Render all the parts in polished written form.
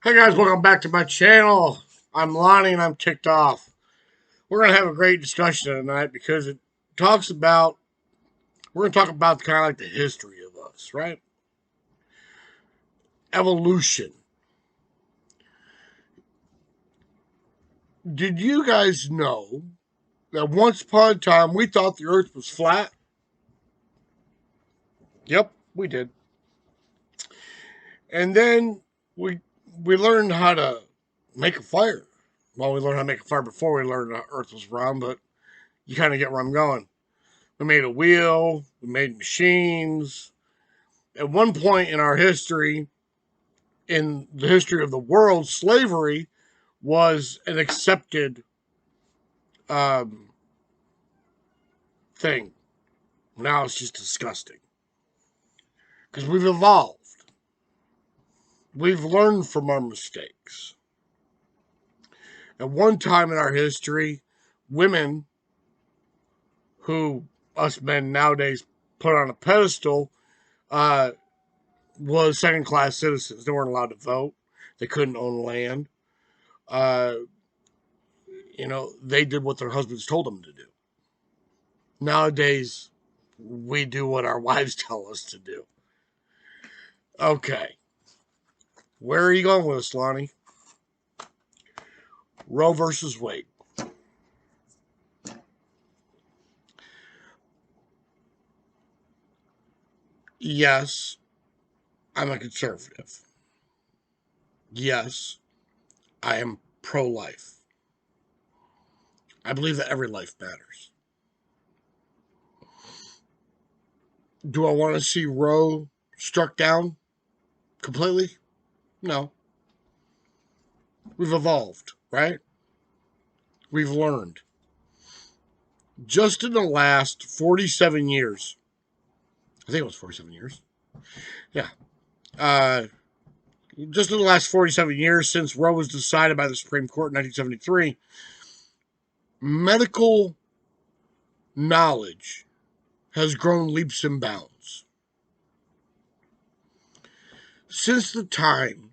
Hey guys, welcome back to my channel. I'm Lonnie and I'm ticked off. We're going to have a great discussion tonight because we're going to talk about kind of like the history of us, right? Evolution. Did you guys know that once upon a time we thought the earth was flat? Yep, we did. And then we we learned how to make a fire. Well, we learned how to make a fire before we learned the earth was round, but you kind of get where I'm going. We made a wheel, we made machines. At one point in our history, in the history of the world, slavery was an accepted um, thing. Now it's just disgusting because we've evolved. We've learned from our mistakes. At one time in our history, women who us men nowadays put on a pedestal uh, was second class citizens. They weren't allowed to vote. They couldn't own land. Uh, they did what their husbands told them to do. Nowadays, we do what our wives tell us to do. Okay. Where are you going with this, Lonnie? Roe versus Wade. Yes, I'm a conservative. Yes, I am pro life. I believe that every life matters. Do I want to see Roe struck down completely? No. We've evolved, right? We've learned. Just in the last 47 years, I think it was 47 years. Yeah. Uh, just in the last 47 years since Roe was decided by the Supreme Court in 1973, medical knowledge has grown leaps and bounds. Since the time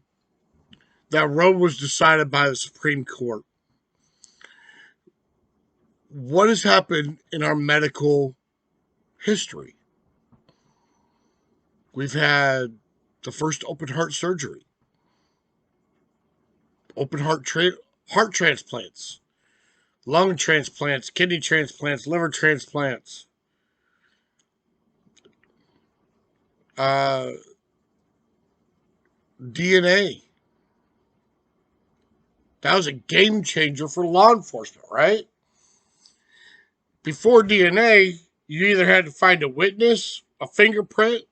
that Roe was decided by the Supreme Court, what has happened in our medical history? We've had the first open heart surgery, open heart transplants, lung transplants, kidney transplants, liver transplants, uh, DNA. That was a game changer for law enforcement, right? Before DNA, you either had to find a witness, a fingerprint,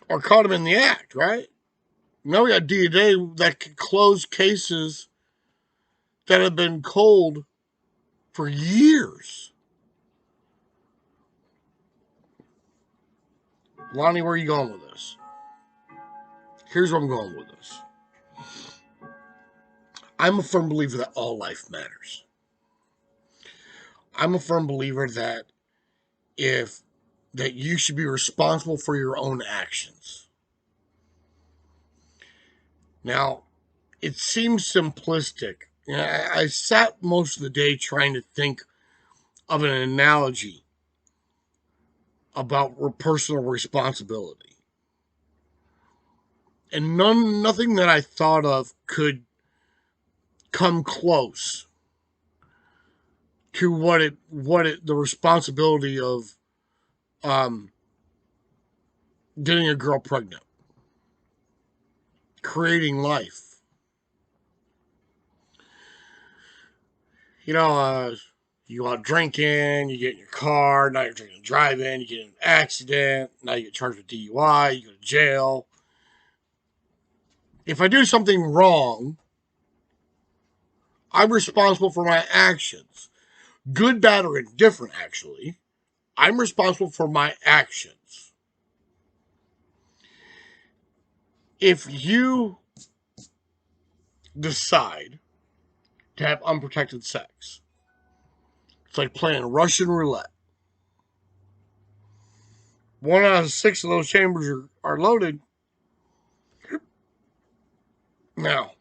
or caught him in the act, right? Now we got DNA that can close cases that have been cold for years. Lonnie, where are you going with this? Here's where I'm going with this. I'm a firm believer that all life matters. I'm a firm believer if that you should be responsible for your own actions. Now, it seems simplistic. I sat most of the day trying to think of an analogy about personal responsibility, and nothing that I thought of could come close to the responsibility of um, getting a girl pregnant, creating life. You know, you go out drinking, you get in your car, now you're drinking and driving, you get in an accident, now you get charged with DUI, you go to jail. If I do something wrong, I'm responsible for my actions. Good, bad, or indifferent, actually. I'm responsible for my actions. If you decide to have unprotected sex, it's like playing Russian roulette. One out of six of those chambers are loaded. Now,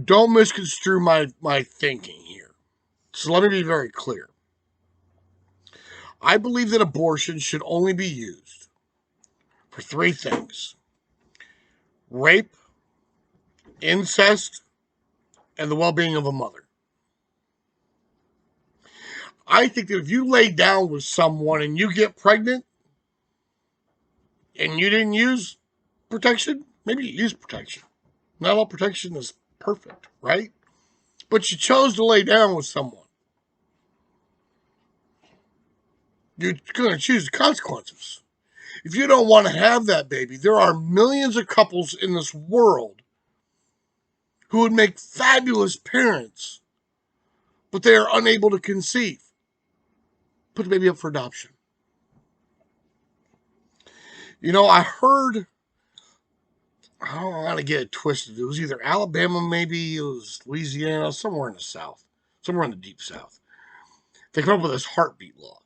don't misconstrue my thinking here. So let me be very clear. I believe that abortion should only be used for three things: rape, incest, and the well being of a mother. I think that if you lay down with someone and you get pregnant and you didn't use protection, maybe you use protection. Not all protection is perfect, right? But you chose to lay down with someone. You're going to choose the consequences. If you don't want to have that baby, there are millions of couples in this world who would make fabulous parents, but they are unable to conceive. Put the baby up for adoption. I heard, I don't want to get it twisted. It was either Alabama, maybe it was Louisiana, somewhere in the South, somewhere in the deep South. They come up with this heartbeat law.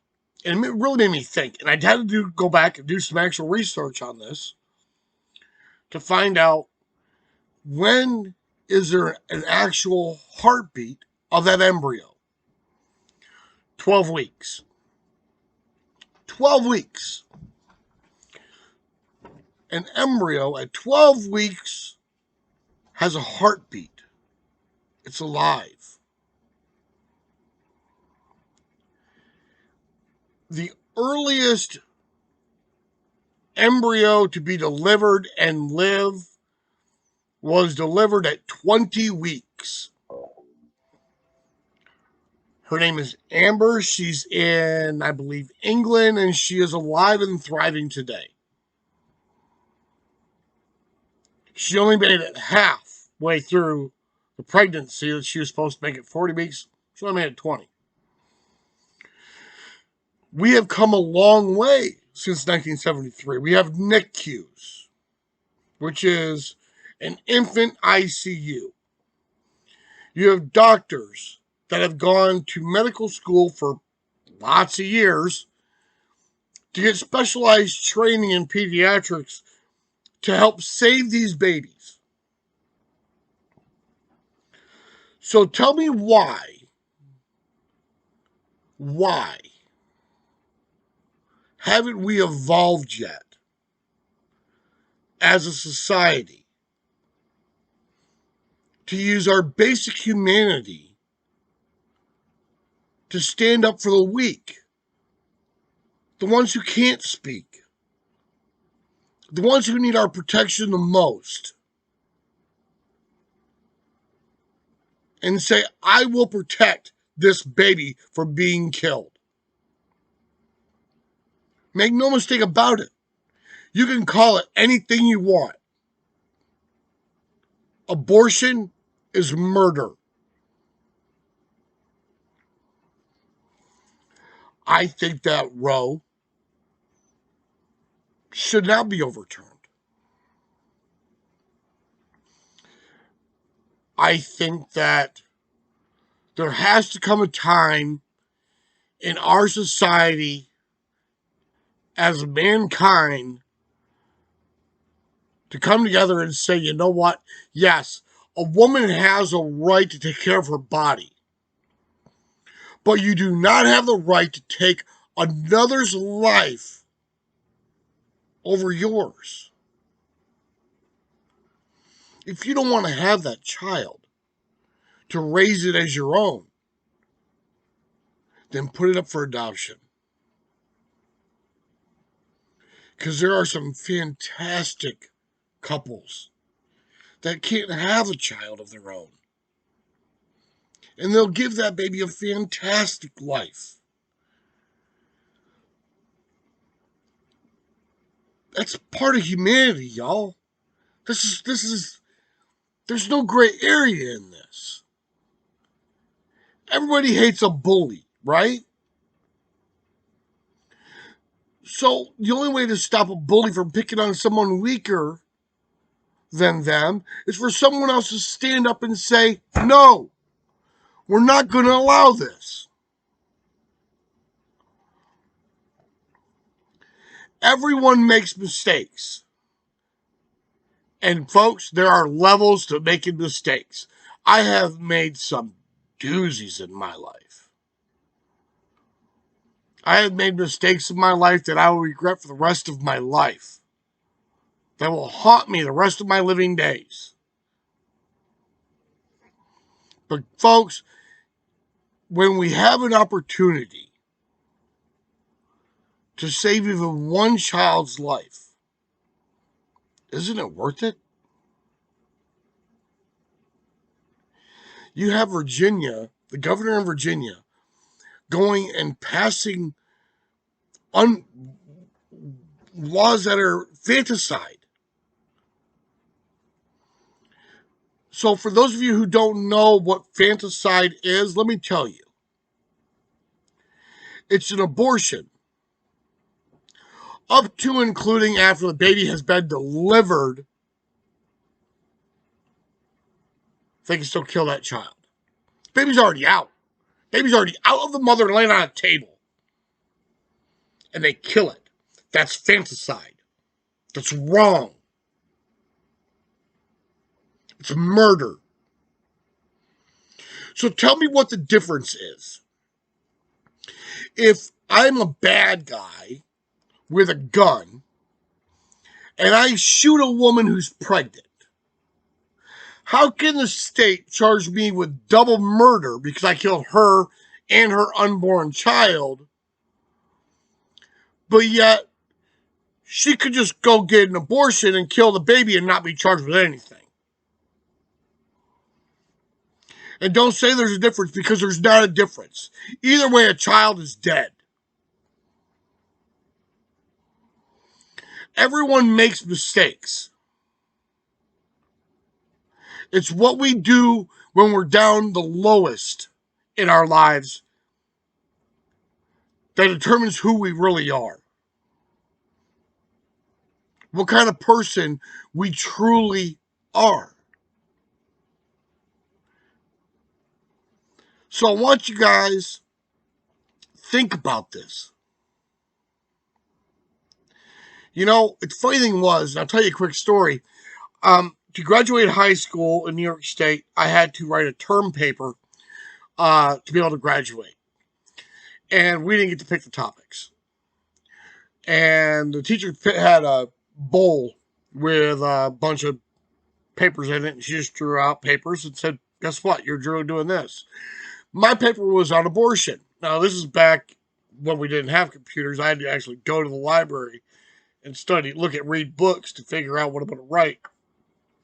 And it really made me think. And I had to go back and do some actual research on this to find out when is there an actual heartbeat of that embryo. 12 weeks. 12 weeks. An embryo at 12 weeks has a heartbeat. It's alive. The earliest embryo to be delivered and live was delivered at 20 weeks. Her name is Amber. She's in, I believe, England, and she is alive and thriving today. She only made it halfway through the pregnancy that she was supposed to make it 40 weeks. She only made it 20. We have come a long way since 1973. We have NICUs, which is an infant ICU. You have doctors that have gone to medical school for lots of years to get specialized training in pediatrics to help save these babies. So tell me why haven't we evolved yet as a society to use our basic humanity to stand up for the weak, the ones who can't speak, the ones who need our protection the most, and say, I will protect this baby from being killed? Make no mistake about it. You can call it anything you want. Abortion is murder. I think that Roe should not be overturned. I think that there has to come a time in our society as mankind to come together and say, you know what? Yes, a woman has a right to take care of her body, but you do not have the right to take another's life over yours. If you don't want to have that child, to raise it as your own, then put it up for adoption. Because there are some fantastic couples that can't have a child of their own. And they'll give that baby a fantastic life. That's part of humanity, y'all. There's no gray area in this. Everybody hates a bully, right? So the only way to stop a bully from picking on someone weaker than them is for someone else to stand up and say, no, we're not going to allow this. Everyone makes mistakes. And folks, there are levels to making mistakes. I have made some doozies in my life. I have made mistakes in my life that I will regret for the rest of my life. That will haunt me the rest of my living days. But folks, when we have an opportunity to save even one child's life, isn't it worth it? You have Virginia, the governor of Virginia, going and passing laws that are fanticide. So for those of you who don't know what fanticide is, let me tell you. It's an abortion, up to including after the baby has been delivered. They can still kill that child. Baby's already out. Baby's already out of the mother and laying on a table. And they kill it. That's fanticide. That's wrong. It's murder. So tell me what the difference is. If I'm a bad guy with a gun and I shoot a woman who's pregnant, how can the state charge me with double murder because I killed her and her unborn child, but yet she could just go get an abortion and kill the baby and not be charged with anything? And don't say there's a difference, because there's not a difference. Either way, a child is dead. Everyone makes mistakes. It's what we do when we're down the lowest in our lives that determines who we really are. What kind of person we truly are. So I want you guys think about this. You know, the funny thing was, and I'll tell you a quick story. To graduate high school in New York State, I had to write a term paper to be able to graduate. And we didn't get to pick the topics. And the teacher had a bowl with a bunch of papers in it, and she just drew out papers and said, guess what? You're doing this. My paper was on abortion. Now, this is back when we didn't have computers. I had to actually go to the library and study, read books to figure out what I'm going to write.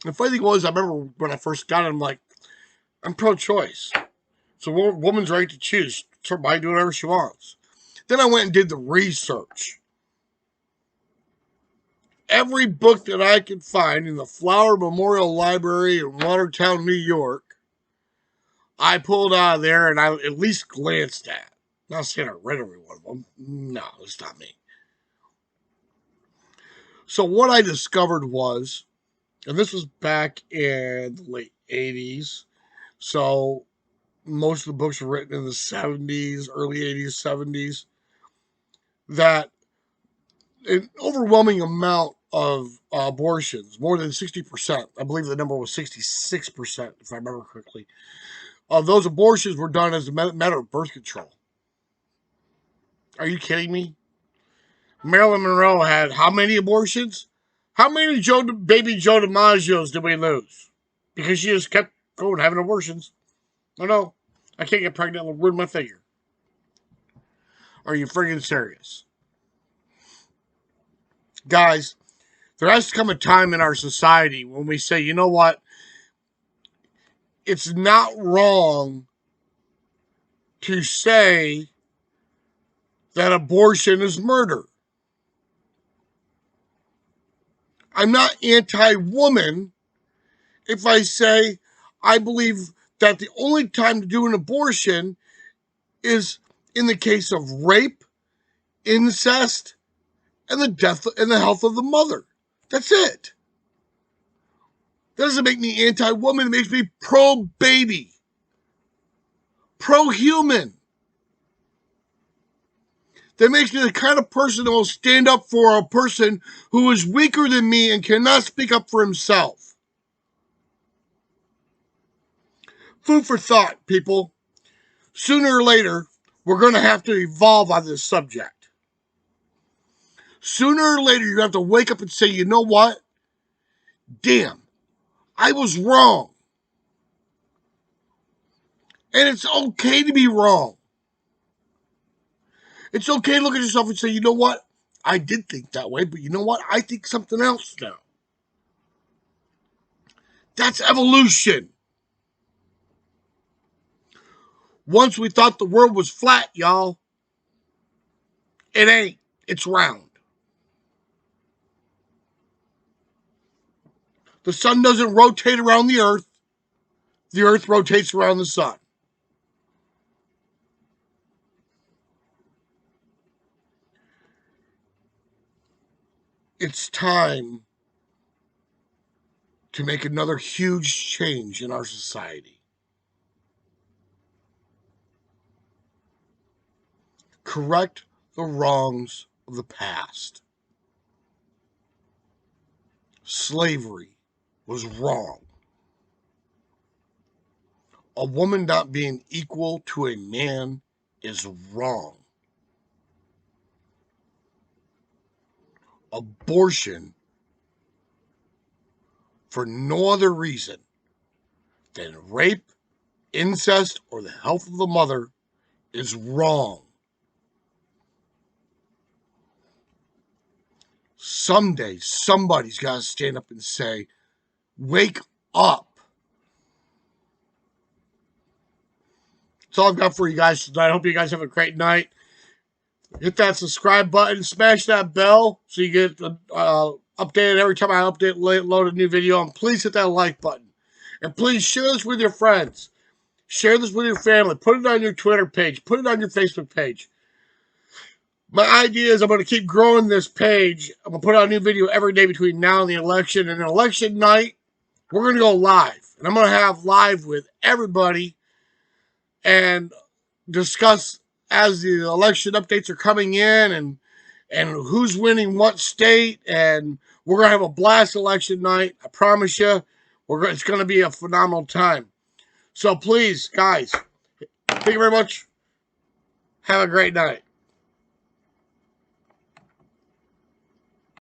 The funny thing was, I remember when I first got it, I'm like, I'm pro-choice. It's a woman's right to choose. Somebody do whatever she wants. Then I went and did the research. Every book that I could find in the Flower Memorial Library in Watertown, New York, I pulled out of there and I at least glanced at. Not saying I read every one of them. No, it's not me. So what I discovered was, and this was back in the late 80s, so most of the books were written in the 70s, early 80s, 70s, that an overwhelming amount of abortions, more than 60%, I believe the number was 66%, if I remember correctly, of those abortions were done as a matter of birth control. Are you kidding me? Marilyn Monroe had how many abortions? How many baby Joe DiMaggios did we lose? Because she just kept going having abortions. Oh no, I can't get pregnant, it'll ruin my figure. Are you friggin' serious? Guys, there has to come a time in our society when we say, you know what? It's not wrong to say that abortion is murder. I'm not anti-woman if I say I believe that the only time to do an abortion is in the case of rape, incest, and the death and the health of the mother. That's it. That doesn't make me anti-woman. It makes me pro-baby, pro-human. That makes me the kind of person that will stand up for a person who is weaker than me and cannot speak up for himself. Food for thought, people. Sooner or later, we're going to have to evolve on this subject. Sooner or later, you're going to have to wake up and say, you know what? Damn, I was wrong. And it's okay to be wrong. It's okay to look at yourself and say, you know what? I did think that way, but you know what? I think something else now. That's evolution. Once we thought the world was flat, y'all. It ain't. It's round. The sun doesn't rotate around the earth. The earth rotates around the sun. It's time to make another huge change in our society. Correct the wrongs of the past. Slavery was wrong. A woman not being equal to a man is wrong. Abortion, for no other reason than rape, incest, or the health of the mother, is wrong. Someday, somebody's got to stand up and say, wake up. That's all I've got for you guys tonight. I hope you guys have a great night. Hit that subscribe button, smash that bell so you get updated every time I load a new video. And please hit that like button. And please share this with your friends. Share this with your family. Put it on your Twitter page. Put it on your Facebook page. My idea is I'm going to keep growing this page. I'm going to put out a new video every day between now and the election. And election night, we're going to go live. And I'm going to have live with everybody and discuss as the election updates are coming in and who's winning what state. And we're going to have a blast election night. I promise you, it's going to be a phenomenal time. So please, guys, thank you very much. Have a great night.